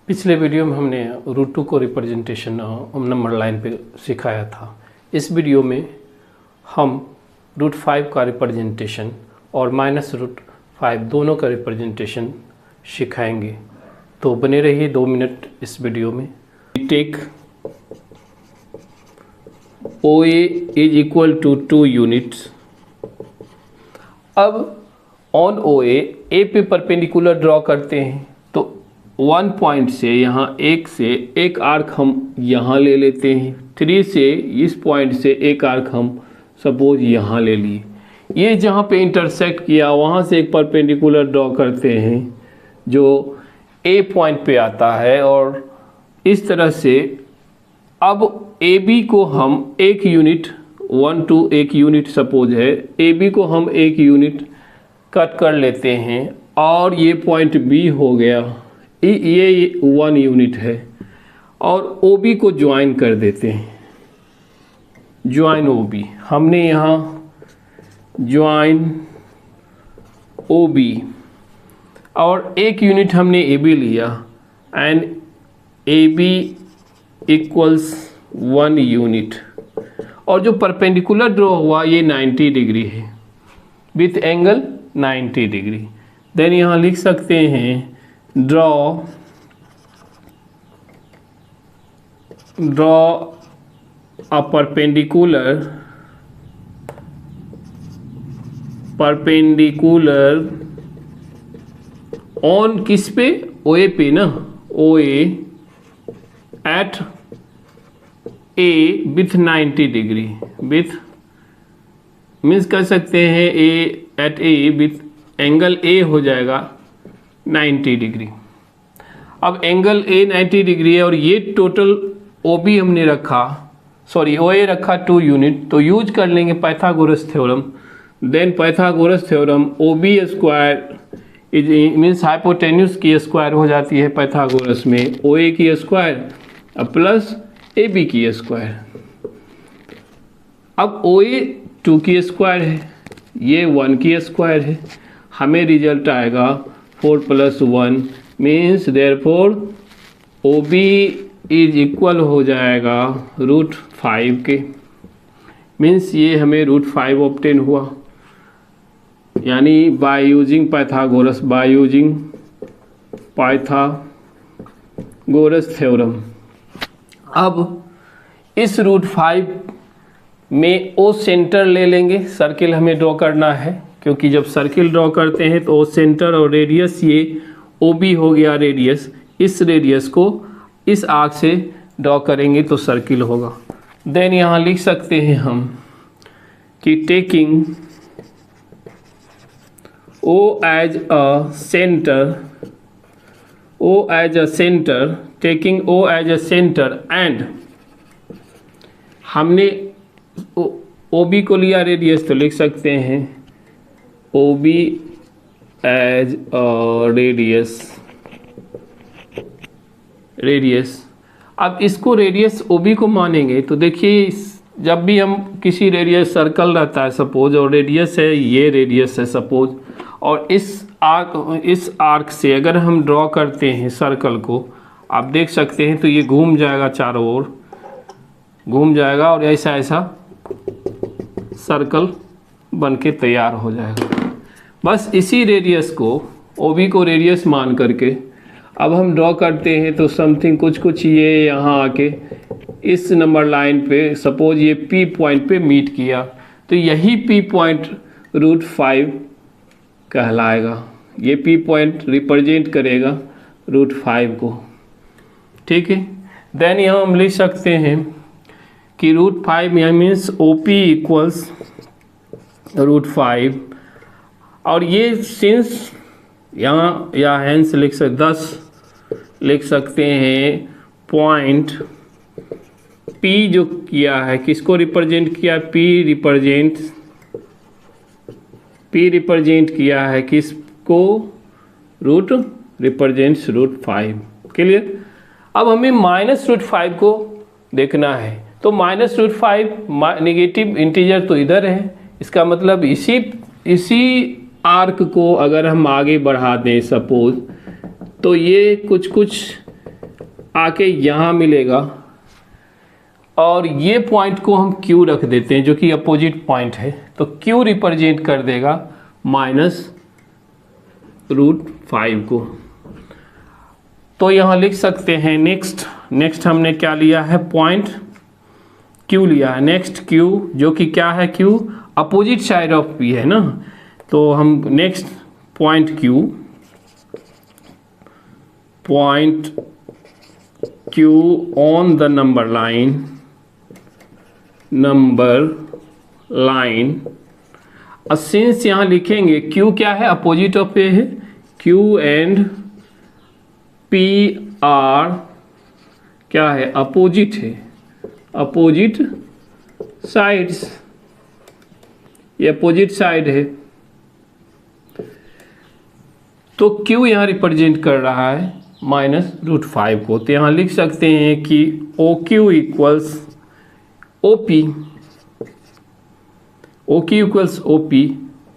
पिछले वीडियो में हमने रूट 2 को रिप्रेजेंटेशन नंबर लाइन पे सिखाया था। इस वीडियो में हम रूट 5 का रिप्रेजेंटेशन और -√5 दोनों का रिप्रेजेंटेशन सिखाएंगे। तो बने रहिए 2 मिनट इस वीडियो में। Take OA is equal to 2 units. अब ऑन OA ए पे परपेंडिकुलर ड्रॉ करते हैं तो 1 पॉइंट से यहाँ 1 से एक आर्क हम यहाँ ले लेते हैं। 3 से इस पॉइंट से एक आर्क हम सपोज यहाँ ले लिए। ये जहाँ पे इंटरसेक्ट किया वहाँ से एक परपेंडिकुलर ड्रॉ करते हैं जो A पॉइंट पे आता है और इस तरह से अब AB को हम 1 यूनिट 1 to 1 यूनिट सपोज है, AB को हम 1 यूनिट कट कर लेते हैं और ये पॉइंट B हो गया, ये 1 यूनिट है और OB को ज्वाइन कर देते हैं। ज्वाइन OB हमने यहाँ ज्वाइन OB और 1 यूनिट हमने AB लिया एंड AB इक्वल्स 1 यूनिट और जो परपेंडिकुलर ड्रॉ हुआ ये 90 डिग्री है विथ एंगल 90 डिग्री। देन यहाँ लिख सकते हैं ड्रॉ अ परपेंडिकुलर ऑन किस पे, OA पे ना, OA at A with 90 degree, with means कर सकते हैं A एट A विथ एंगल A हो जाएगा 90 डिग्री। अब एंगल A 90 डिग्री है और ये टोटल OB हमने रखा, सॉरी OA रखा 2 यूनिट, तो यूज कर लेंगे Pythagoras theorem. Then Pythagoras theorem OB square is means hypotenuse की स्क्वायर हो जाती है पाइथागोरस में, OA की स्क्वायर प्लस AB की स्क्वायर। अब OA 2 की स्क्वायर है, ये 1 की स्क्वायर है, हमें रिजल्ट आएगा 4 + 1 means therefore OB is equal हो जाएगा √5 के। मीन्स ये हमें √5 ऑब्टेन हुआ, यानी by using Pythagoras, by using Pythagoras theorem. अब इस √5 में O सेंटर ले लेंगे, सर्किल हमें ड्रॉ करना है क्योंकि जब सर्किल ड्रॉ करते हैं तो O सेंटर और रेडियस ये OB हो गया रेडियस, इस रेडियस को इस आर्क से ड्रॉ करेंगे तो सर्किल होगा। देन यहाँ लिख सकते हैं हम कि taking O as a center, taking O as a center and हमने OB को लिया रेडियस तो लिख सकते हैं OB as a रेडियस। अब इसको रेडियस OB को मानेंगे तो देखिए जब भी हम किसी रेडियस सर्कल रहता है सपोज और रेडियस है, ये रेडियस है सपोज, और इस आर्क से अगर हम ड्रॉ करते हैं सर्कल को, आप देख सकते हैं तो ये घूम जाएगा, चारों ओर घूम जाएगा और ऐसा ऐसा सर्कल बन के तैयार हो जाएगा। बस इसी रेडियस को OB को रेडियस मान करके अब हम ड्रॉ करते हैं तो समथिंग कुछ ये यहाँ आके इस नंबर लाइन पे सपोज ये P पॉइंट पे मीट किया तो यही P पॉइंट √5 कहलाएगा। ये P पॉइंट रिप्रेजेंट करेगा √5 को, ठीक है। देन यहाँ हम लिख सकते हैं कि √5 मीन्स OP इक्वल्स √5 और ये सिंस यहाँ या हैंस लिख सकते 10 लिख सकते हैं पॉइंट P जो किया है किसको रिप्रेजेंट किया, P रिप्रेजेंट किया है किसको, रिप्रेजेंट्स √5। क्लियर। अब हमें -√5 को देखना है तो -√5 नेगेटिव इंटीजर तो इधर है, इसका मतलब इसी आर्क को अगर हम आगे बढ़ा दें सपोज तो ये कुछ आके यहाँ मिलेगा और ये पॉइंट को हम Q रख देते हैं जो कि अपोजिट पॉइंट है, तो Q रिप्रेजेंट कर देगा -√5 को। तो यहाँ लिख सकते हैं नेक्स्ट हमने क्या लिया है, पॉइंट Q लिया है। नेक्स्ट Q जो कि क्या है, Q opposite side of P है ना, तो हम next point Q on the number line since यहाँ लिखेंगे Q क्या है, अपोजिट ऑफ P है, Q एंड P आर क्या है, अपोजिट है, अपोजिट साइड्स, ये अपोजिट साइड है। तो Q यहाँ रिप्रेजेंट कर रहा है -√5 को, तो यहाँ लिख सकते हैं कि OQ इक्वल्स OP,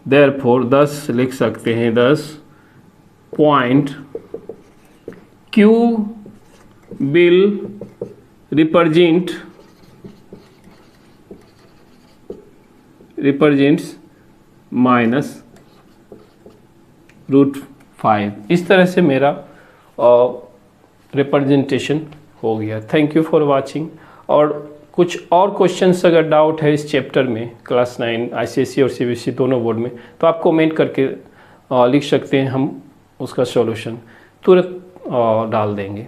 देयरफॉर 10 लिख सकते हैं 10 पॉइंट Q will represents -√5। इस तरह से मेरा रिप्रेजेंटेशन हो गया। Thank you for watching. और कुछ और क्वेश्चंस अगर डाउट है इस चैप्टर में क्लास 9 ICSE और CBSE दोनों बोर्ड में, तो आप कमेंट करके लिख सकते हैं, हम उसका सॉल्यूशन तुरंत डाल देंगे।